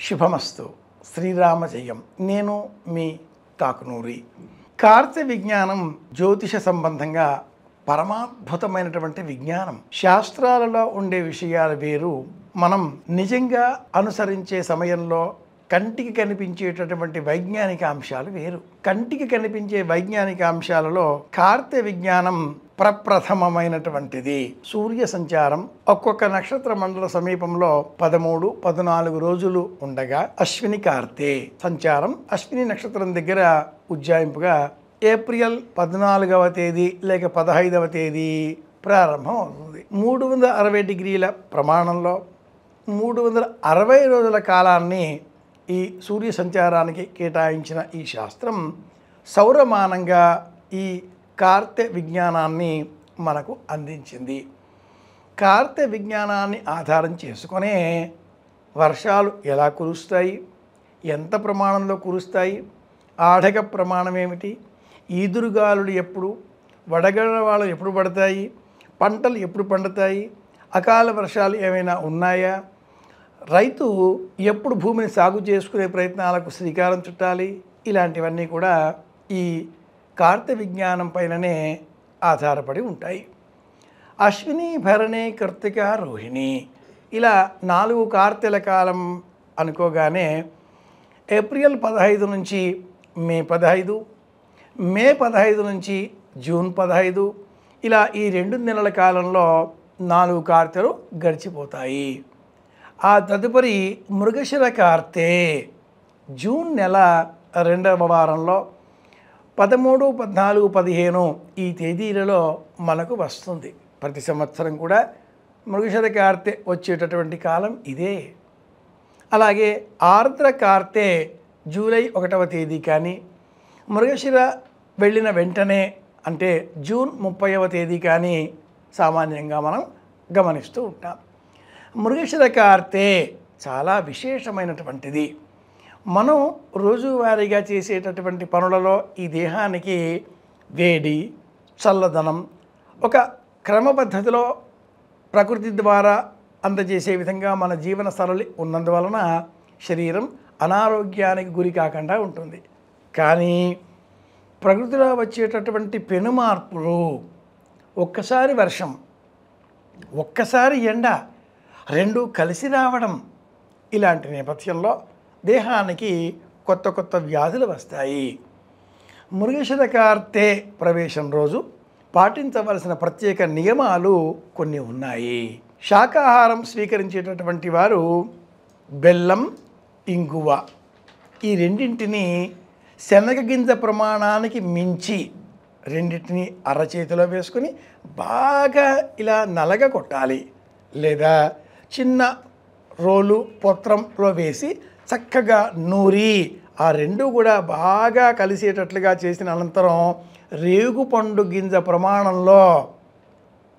శుభమస్తు. శ్రీరామ జయం. నేను మీ తాకునూరి. కార్తె విజ్ఞానం జ్యోతిష సంబంధంగా పరమాద్భుతమైనటువంటి విజ్ఞానం. శాస్త్రాలలో ఉండే విషయాలు వేరు, మనం నిజంగా అనుసరించే సమయంలో కంటికి కనిపించేటటువంటి వైజ్ఞానిక అంశాలు వేరు. కంటికి కనిపించే వైజ్ఞానిక అంశాలలో కార్తె విజ్ఞానం ప్రప్రథమమైనటువంటిది. సూర్య సంచారం ఒక్కొక్క నక్షత్ర మండల సమీపంలో 13, 14 రోజులు ఉండగా అశ్విని కార్తె సంచారం అశ్విని నక్షత్రం దగ్గర ఉజ్జాయింపుగా ఏప్రిల్ 14వ తేదీ లేక 15వ తేదీ ప్రారంభం అవుతుంది. 360 డిగ్రీల ప్రమాణంలో 360 రోజుల కాలాన్ని ఈ సూర్య సంచారానికి కేటాయించిన ఈ శాస్త్రం సౌరమానంగా ఈ కార్తె విజ్ఞానాన్ని మనకు అందించింది. కార్తె విజ్ఞానాన్ని ఆధారం చేసుకునే వర్షాలు ఎలా కురుస్తాయి, ఎంత ప్రమాణంలో కురుస్తాయి, ఆఢక ప్రమాణం ఏమిటి, ఈదురుగాలులు ఎప్పుడు, వడగడవాళ్ళు ఎప్పుడు పడతాయి, పంటలు ఎప్పుడు పండుతాయి, అకాల వర్షాలు ఏమైనా ఉన్నాయా, రైతు ఎప్పుడు భూమిని సాగు చేసుకునే ప్రయత్నాలకు శ్రీకారం చుట్టాలి, ఇలాంటివన్నీ కూడా ఈ కార్తె విజ్ఞానం పైననే ఆధారపడి ఉంటాయి. అశ్విని, భరణి, కృత్తిక, రోహిణి ఇలా 4 కార్తెల కాలం అనుకోగానే ఏప్రిల్ 15 నుంచి మే 15, మే 15 నుంచి జూన్ 15 ఇలా ఈ 2 నెలల కాలంలో 4 కార్తెలు గడిచిపోతాయి. ఆ తదుపరి మృగశిర కార్తె జూన్ నెల 2వ వారంలో 13, 14, 15 ఈ తేదీలలో మనకు వస్తుంది. ప్రతి సంవత్సరం కూడా మృగశిర కార్తె వచ్చేటటువంటి కాలం ఇదే. అలాగే ఆర్ద్ర కార్తె జూలై 1వ తేదీ కానీ, మృగశిర వెళ్ళిన వెంటనే అంటే జూన్ 30వ తేదీ కానీ సామాన్యంగా మనం గమనిస్తూ ఉంటాం. మృగశిర కార్తె చాలా విశేషమైనటువంటిది. మనం రోజువారీగా చేసేటటువంటి పనులలో ఈ దేహానికి వేడి, చల్లదనం ఒక క్రమ పద్ధతిలో ప్రకృతి ద్వారా అందజేసే విధంగా మన జీవన సరళి ఉన్నందువలన శరీరం అనారోగ్యానికి గురి కాకుండా ఉంటుంది. కానీ ప్రకృతిలో వచ్చేటటువంటి పెను మార్పులు, ఒక్కసారి వర్షం, ఒక్కసారి ఎండ, రెండూ కలిసి రావడం, ఇలాంటి నేపథ్యంలో దేహానికి కొత్త కొత్త వ్యాధులు వస్తాయి. మృగశిర కార్తె ప్రవేశం రోజు పాటించవలసిన ప్రత్యేక నియమాలు కొన్ని ఉన్నాయి. శాకాహారం స్వీకరించేటటువంటి వారు బెల్లం, ఇంగువ ఈ రెండింటిని శనగగింజ ప్రమాణానికి మించి రెండింటిని అరచేతిలో వేసుకుని బాగా ఇలా నలగ కొట్టాలి, లేదా చిన్న రోలు పొత్రంలో వేసి చక్కగా నూరి ఆ రెండు కూడా బాగా కలిసేటట్లుగా చేసిన అనంతరం రేగుపండు గింజ ప్రమాణంలో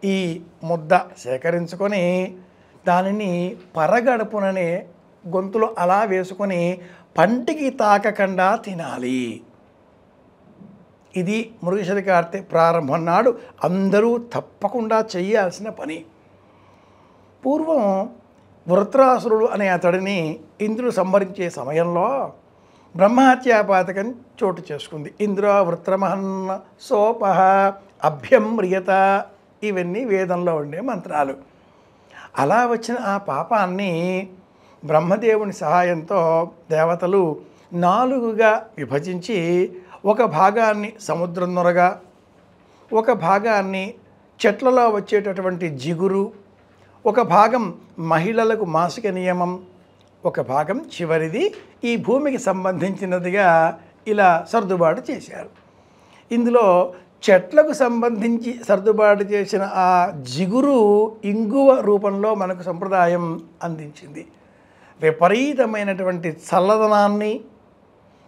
ఈ ముద్ద సేకరించుకొని దానిని పరగడుపుననే గొంతులో అలా వేసుకొని పంటికి తాకకుండా తినాలి. ఇది మృగశిర కార్తె ప్రారంభం నాడు అందరూ తప్పకుండా చేయాల్సిన పని. పూర్వం వృత్రాసురుడు అనే అతడిని ఇంద్రుడు సంహరించే సమయంలో బ్రహ్మహత్యా పాతకం చోటు చేసుకుంది. ఇంద్ర వృత్రమహన్ సోపహ అభ్యమ్రియత ఇవన్నీ వేదంలో ఉండే మంత్రాలు. అలా వచ్చిన ఆ పాపాన్ని బ్రహ్మదేవుని సహాయంతో దేవతలు 4గా విభజించి ఒక భాగాన్ని సముద్రం నొరగా, ఒక భాగాన్ని చెట్లలో వచ్చేటటువంటి జిగురు, ఒక భాగం మహిళలకు మాసిక నియమం, ఒక భాగం చివరిది ఈ భూమికి సంబంధించినదిగా ఇలా సర్దుబాటు చేశారు. ఇందులో చెట్లకు సంబంధించి సర్దుబాటు చేసిన ఆ జిగురు ఇంగువ రూపంలో మనకు సంప్రదాయం అందించింది. విపరీతమైనటువంటి చల్లదనాన్ని,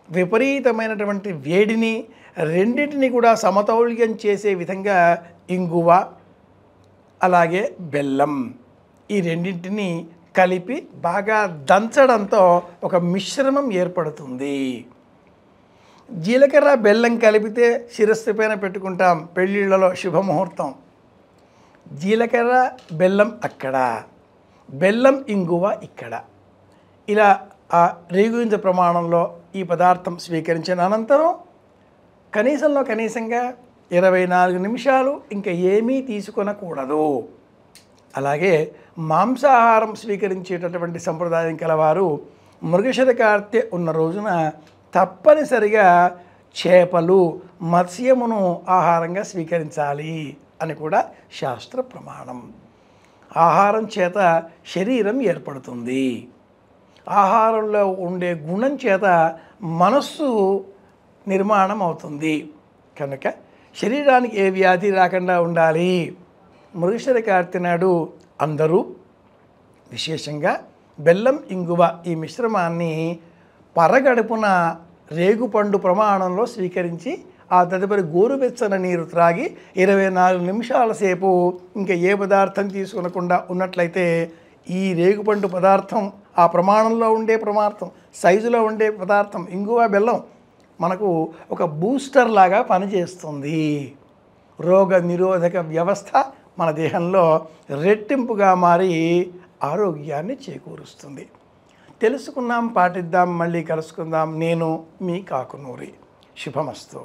విపరీతమైనటువంటి వేడిని రెండింటిని కూడా సమతౌల్యం చేసే విధంగా ఇంగువ అలాగే బెల్లం ఈ రెండింటిని కలిపి బాగా దంచడంతో ఒక మిశ్రమం ఏర్పడుతుంది. జీలకర్ర బెల్లం కలిపితే శిరస్సు పైన పెట్టుకుంటాం పెళ్ళిళ్ళలో శుభముహూర్తం. జీలకర్ర బెల్లం అక్కడ, బెల్లం ఇంగువ ఇక్కడ. ఇలా ఆ రేగుగింజ ప్రమాణంలో ఈ పదార్థం స్వీకరించిన అనంతరం కనీసంగా 24 నిమిషాలు ఇంకా ఏమీ తీసుకొనకూడదు. అలాగే మాంసాహారం స్వీకరించేటటువంటి సంప్రదాయం కలవారు మృగశిర కార్తె ఉన్న రోజున తప్పనిసరిగా చేపలు, మత్స్యమును ఆహారంగా స్వీకరించాలి అని కూడా శాస్త్ర ప్రమాణం. ఆహారం చేత శరీరం ఏర్పడుతుంది. ఆహారంలో ఉండే గుణం చేత మనస్సు నిర్మాణం అవుతుంది. కనుక శరీరానికి ఏ వ్యాధి రాకుండా ఉండాలి. మృగశిర కార్తె నాడు అందరూ విశేషంగా బెల్లం, ఇంగువ ఈ మిశ్రమాన్ని పరగడుపున రేగుపండు ప్రమాణంలో స్వీకరించి ఆ తదుపరి గోరువెచ్చని నీరు త్రాగి 24 నిమిషాల సేపు ఇంకా ఏ పదార్థం తీసుకునకుండా ఉన్నట్లయితే ఈ రేగుపండు పదార్థం, ఆ ప్రమాణంలో ఉండే పదార్థం, సైజులో ఉండే పదార్థం ఇంగువ, బెల్లం మనకు ఒక బూస్టర్ లాగా పనిచేస్తుంది. రోగ నిరోధక వ్యవస్థ మన దేహంలో రెట్టింపుగా మారి ఆరోగ్యాన్ని చేకూరుస్తుంది. తెలుసుకున్నాం, పాటిద్దాం, మళ్ళీ కలుసుకుందాం. నేను మీ కాకునూరి. శుభమస్తు.